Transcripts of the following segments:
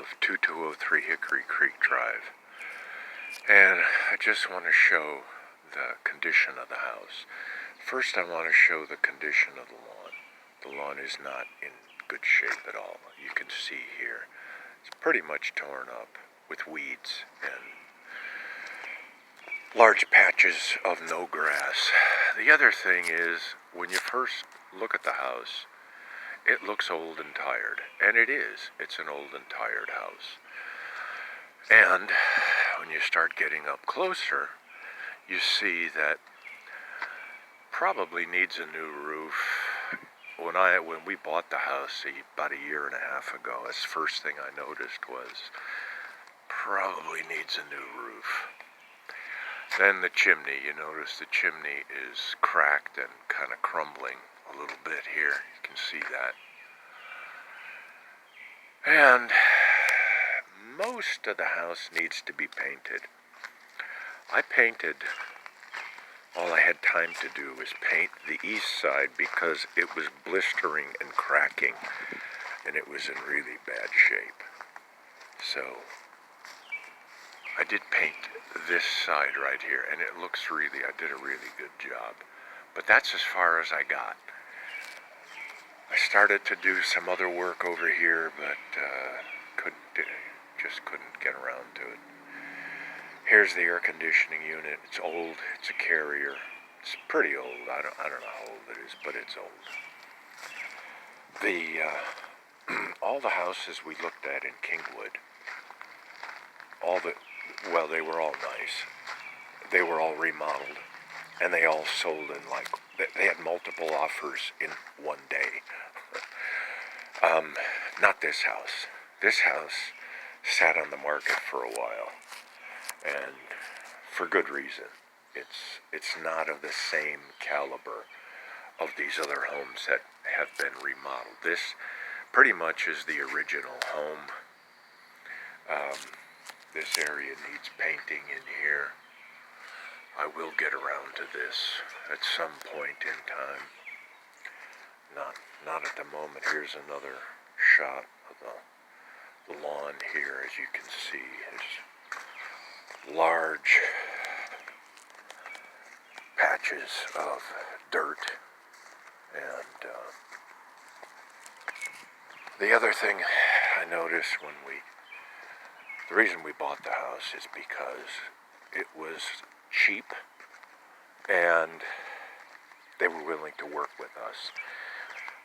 of 2203 Hickory Creek Drive, and I just want to show the condition of the house. First, I want to show the condition of the lawn. The lawn is not in good shape at all. You can see here, it's pretty much torn up with weeds and large patches of no grass. The other thing is, when you first look at the house, it looks old and tired, and it is. It's an old and tired house. And when you start getting up closer, you see that probably needs a new roof. When we bought the house about a year and a half ago, that's the first thing I noticed was probably needs a new roof. Then the chimney, you notice the chimney is cracked and kind of crumbling a little bit here. You can see that. And most of the house needs to be painted. I painted, all I had time to do was paint the east side because it was blistering and cracking, and it was in really bad shape. So I did paint this side right here, and it looks I did a really good job. But that's as far as I got. I started to do some other work over here, but just couldn't get around to it. Here's the air conditioning unit. It's old. It's a Carrier. It's pretty old. I don't know how old it is, but it's old. All the houses we looked at in Kingwood, they were all nice. They were all remodeled, and they all sold in they had multiple offers in one day. Not this house. This house sat on the market for a while, and for good reason. It's not of the same caliber of these other homes that have been remodeled. This pretty much is the original home. This area needs painting in here. I will get around to this at some point in time. Not at the moment. Here's another shot of the lawn here. As you can see, it's large patches of dirt. And the other thing I noticed the reason we bought the house is because it was cheap and they were willing to work with us.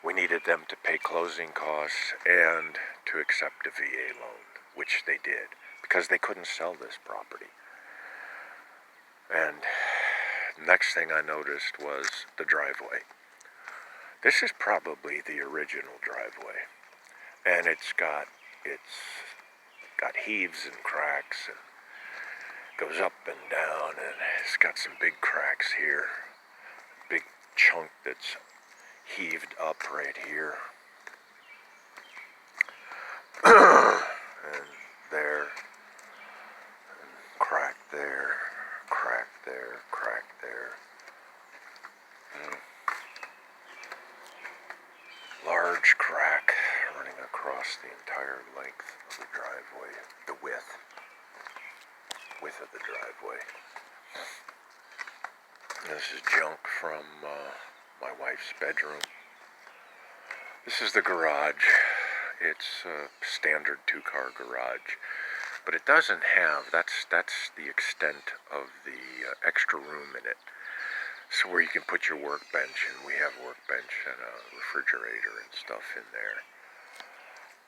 We needed them to pay closing costs and to accept a VA loan, which they did, because they couldn't sell this property. And next thing I noticed was the driveway. This is probably the original driveway, and it's got heaves and cracks and goes up and down, and it's got some big cracks here, big chunk that's heaved up right here, and there, and crack there, crack there, crack there. Large crack running across the entire length of the driveway, the width of the driveway. This is junk from my wife's bedroom. This is the garage. It's a standard 2-car garage, but it doesn't have, that's the extent of the extra room in it. So where you can put your workbench, and we have a workbench and a refrigerator and stuff in there.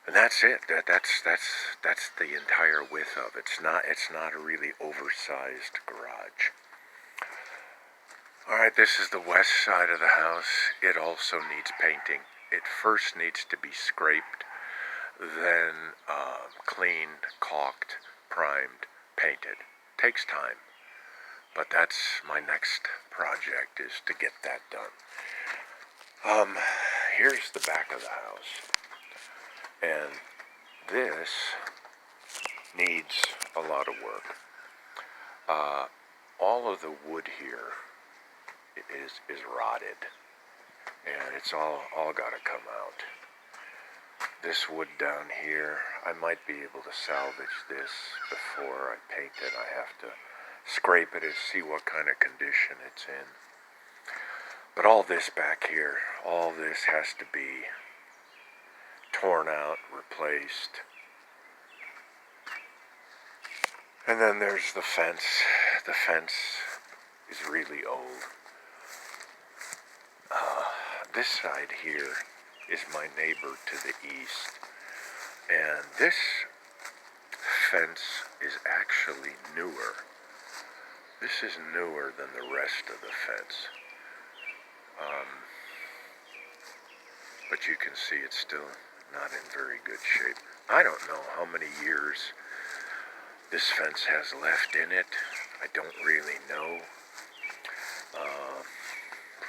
And that's it. That's the entire width of it. It's not a really oversized garage. All right, this is the west side of the house. It also needs painting. It first needs to be scraped, then cleaned, caulked, primed, painted. Takes time. But that's my next project, is to get that done. Here's the back of the house. And this needs a lot of work. All of the wood here is rotted, and it's all got to come out. this wood down here, I might be able to salvage this before I paint it. I have to scrape it and see what kind of condition it's in. But all this back here, all this has to be torn out, replaced. And then there's the fence. The fence is really old. This side here is my neighbor to the east. And this fence is actually newer. This is newer than the rest of the fence. But you can see it's still not in very good shape. I don't know how many years this fence has left in it. I don't really know.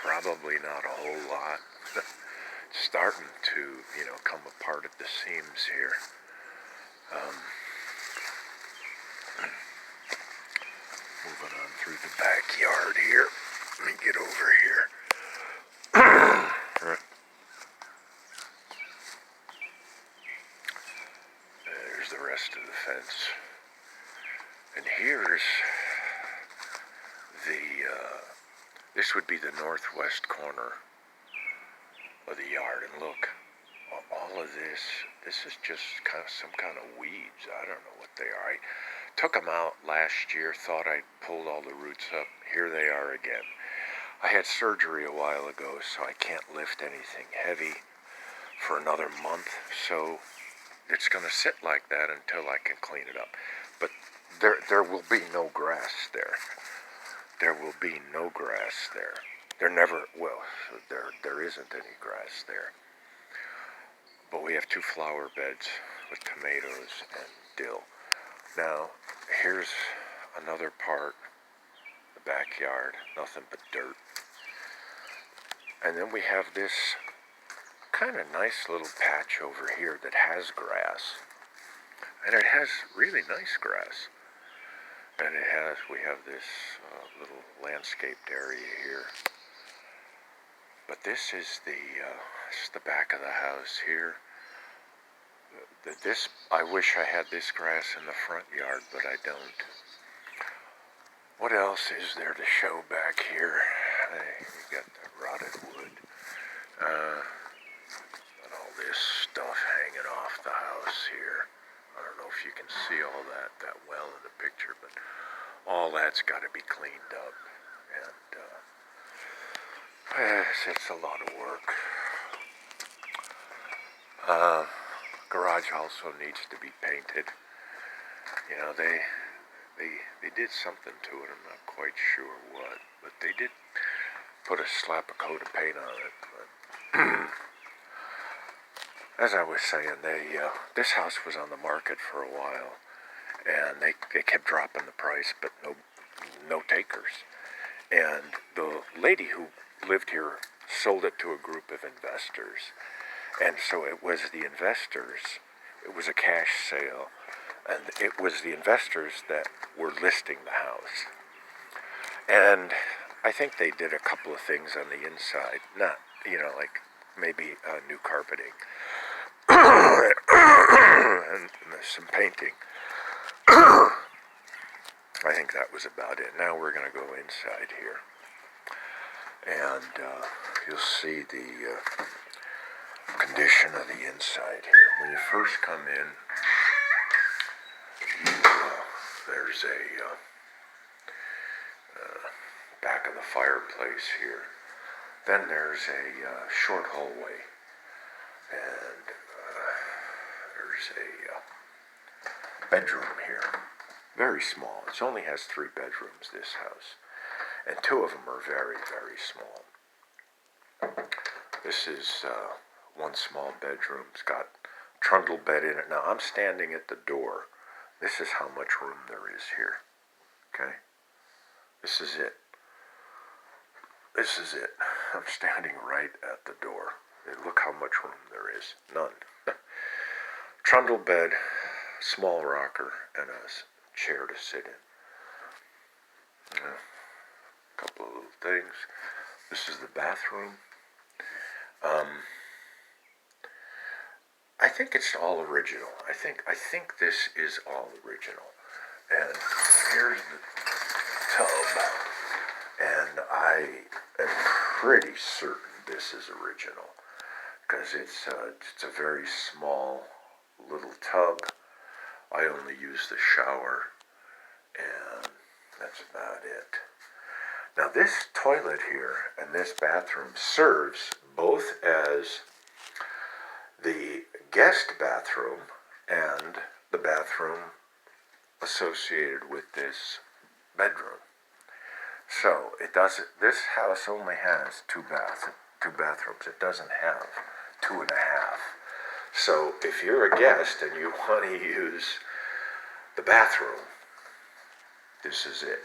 Probably not a whole lot. It's starting to, come apart at the seams here. Moving on through the backyard here. Let me get over here. There's the rest of the fence. And here's this would be the northwest corner of the yard. And look, all of this is just some kind of weeds. I don't know what they are. I took them out last year, thought I'd pulled all the roots up. Here they are again. I had surgery a while ago, so I can't lift anything heavy for another month. So it's going to sit like that until I can clean it up. But there will be no grass there. There will be no grass there. There isn't any grass there. But we have 2 flower beds with tomatoes and dill. Now, here's another part, the backyard, nothing but dirt. And then we have this kind of nice little patch over here that has grass. And it has really nice grass. And we have this little landscaped area here. But this is the back of the house here. I wish I had this grass in the front yard, but I don't. What else is there to show back here? You got the rotted wood. And all this stuff hanging off the house here. I don't know if you can see all that well in the picture, but all that's got to be cleaned up. And it's a lot of work. Garage also needs to be painted. They did something to it. I'm not quite sure what, but they did put a coat of paint on it. But as I was saying, this house was on the market for a while, and they kept dropping the price, but no takers. And the lady who lived here sold it to a group of investors. And so it was the investors, it was a cash sale, and it was the investors that were listing the house. And I think they did a couple of things on the inside, not, like maybe new carpeting, and some painting. I think that was about it. Now we're going to go inside here. And you'll see the condition of the inside here. When you first come in, there's a back of the fireplace here. Then there's a short hallway. And there's a bedroom here. Very small. It only has 3 bedrooms, this house. And 2 of them are very, very small. This is one small bedroom. It's got trundle bed in it. Now, I'm standing at the door. This is how much room there is here. Okay? This is it. This is it. I'm standing right at the door. And look how much room there is. None. Trundle bed, small rocker, and a chair to sit in. A couple of little things. This is the bathroom. I think it's all original. I think this is all original. And here's the tub, and I am pretty certain this is original because it's a very small little tub. I only use the shower, and that's about it. Now this toilet here and this bathroom serves both as the guest bathroom and the bathroom associated with this bedroom. So it doesn't. This house only has two bathrooms. It doesn't have 2.5. So if you're a guest and you want to use the bathroom, this is it.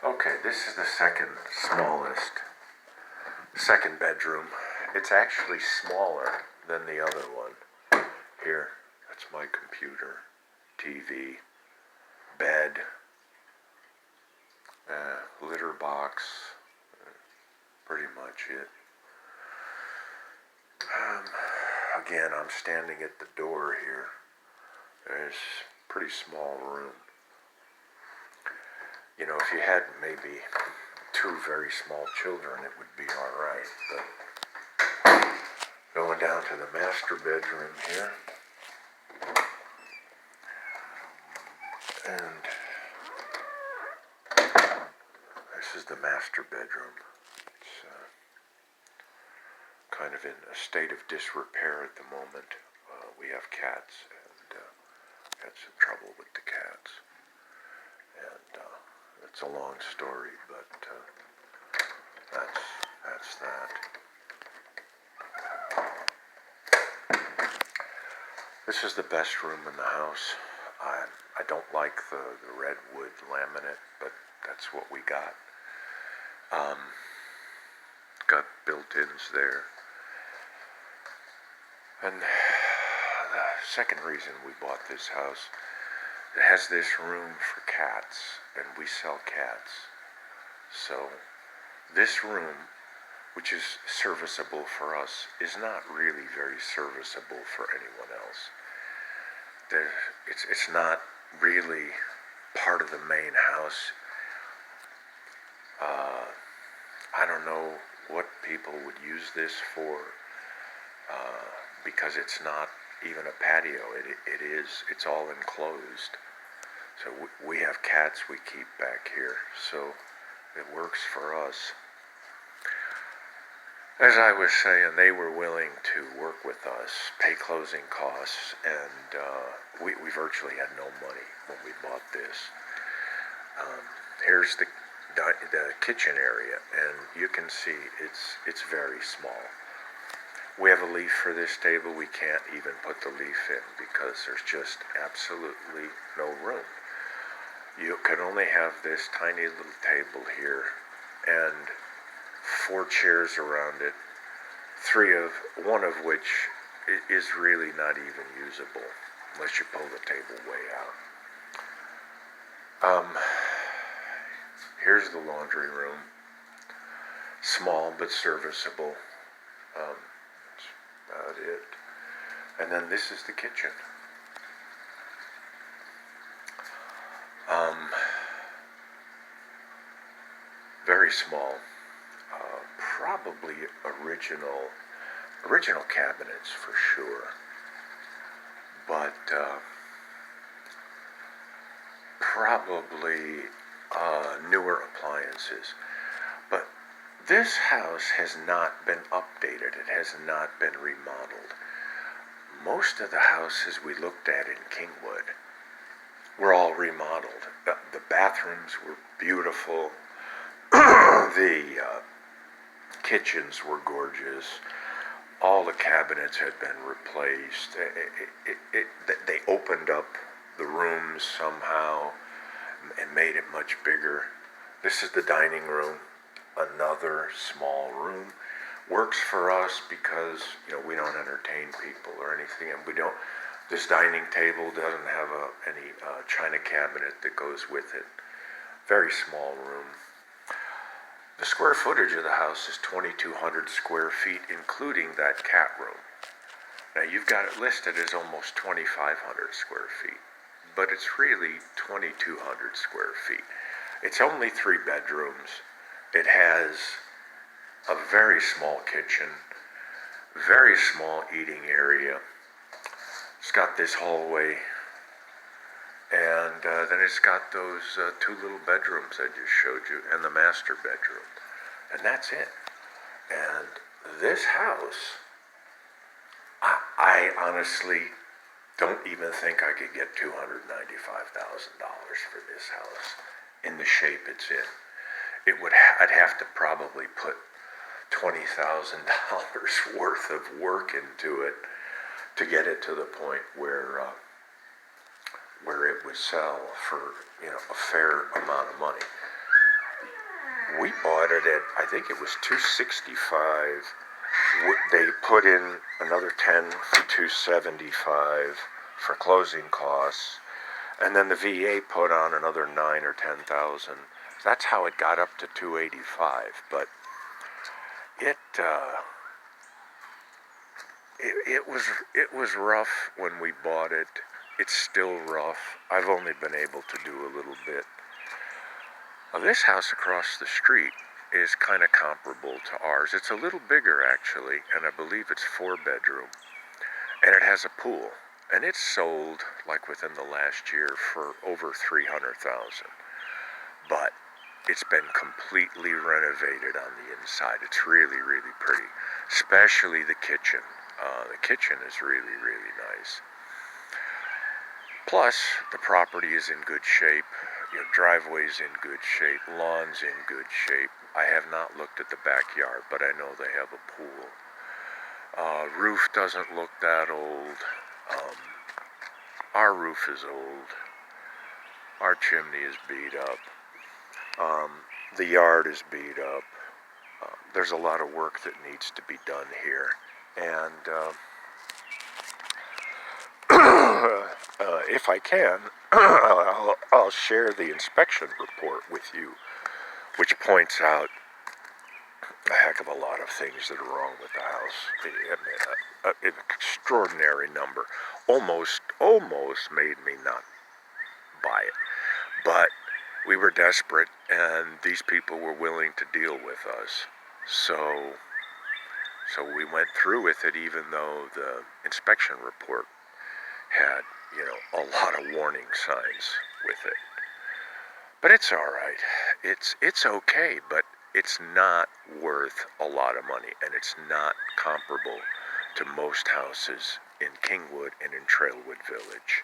Okay, this is the second bedroom. It's actually smaller than the other one. Here, that's my computer, TV, bed, litter box, pretty much it. Again, I'm standing at the door here. There's a pretty small room. You know, if you had maybe 2 very small children, it would be all right. But going down to the master bedroom here. And this is the master bedroom. It's kind of in a state of disrepair at the moment. We have cats, and had some trouble with the cats. And it's a long story, but that's that. This is the best room in the house. I don't like the redwood laminate, but that's what we got. Got built-ins there. And the second reason we bought this house, it has this room for cats, and we sell cats. So this room, which is serviceable for us, is not really very serviceable for anyone else. It's not really part of the main house. I don't know what people would use this for, because it's not even a patio. It's all enclosed. So we have cats we keep back here, so it works for us. As I was saying, they were willing to work with us, pay closing costs, and we virtually had no money when we bought this. Here's the kitchen area, and you can see it's very small. We have a leaf for this table. We can't even put the leaf in because there's just absolutely no room. You can only have this tiny little table here and 4 chairs around it, one of which is really not even usable unless you pull the table way out. Here's the laundry room. Small but serviceable. That's about it. And then this is the kitchen. Very small. Probably original cabinets for sure. But probably newer appliances. But this house has not been updated. It has not been remodeled. Most of the houses we looked at in Kingwood were all remodeled. The bathrooms were beautiful. The kitchens were gorgeous. All the cabinets had been replaced. They opened up the rooms somehow and made it much bigger. This is the dining room, another small room. Works for us because, we don't entertain people or anything, and this dining table doesn't have any china cabinet that goes with it. Very small room. The square footage of the house is 2,200 square feet, including that cat room. Now you've got it listed as almost 2,500 square feet, but it's really 2,200 square feet. It's only 3 bedrooms. It has a very small kitchen, very small eating area. It's got this hallway, and then it's got those 2 little bedrooms I just showed you, and the master bedroom. And that's it. And this house, I honestly don't even think I could get $295,000 for this house in the shape it's in. I'd have to probably put $20,000 worth of work into it to get it to the point where it would sell for a fair amount of money. We bought it at, I think it was $265. They put in another $10 for $275 for closing costs, and then the VA put on another $9,000 or $10,000. That's how it got up to $285. But it was rough when we bought it. It's still rough. I've only been able to do a little bit. This house across the street is kind of comparable to ours. It's a little bigger actually, and I believe it's 4 bedroom, and it has a pool, and it's sold like within the last year for over $300,000. But it's been completely renovated on the inside. It's really, really pretty, especially the kitchen. The kitchen is really, really nice. Plus, the property is in good shape. Your driveway's in good shape. Lawn's in good shape. I have not looked at the backyard, but I know they have a pool. Roof doesn't look that old. Our roof is old. Our chimney is beat up. The yard is beat up. There's a lot of work that needs to be done here. And if I can, I'll share the inspection report with you, which points out a heck of a lot of things that are wrong with the house. An extraordinary number. Almost made me not buy it. But we were desperate, and these people were willing to deal with us. So we went through with it, even though the inspection report had, a lot of warning signs with it. But it's all right. It's okay, but it's not worth a lot of money, and it's not comparable to most houses in Kingwood and in Trailwood Village.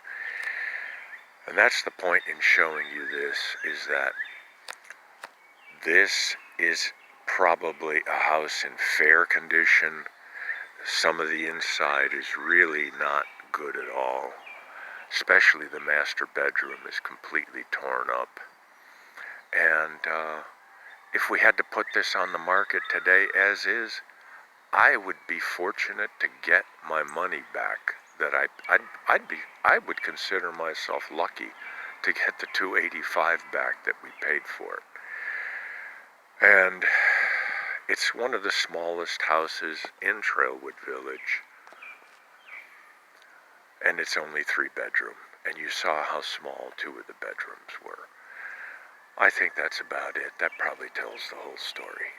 And that's the point in showing you this, is that this is probably a house in fair condition. Some of the inside is really not good at all. Especially the master bedroom is completely torn up. And if we had to put this on the market today as is, I would be fortunate to get my money back. That I would consider myself lucky to get the $285 back that we paid for it. And it's one of the smallest houses in Trailwood Village, and it's only 3 bedroom. And you saw how small 2 of the bedrooms were. I think that's about it. That probably tells the whole story.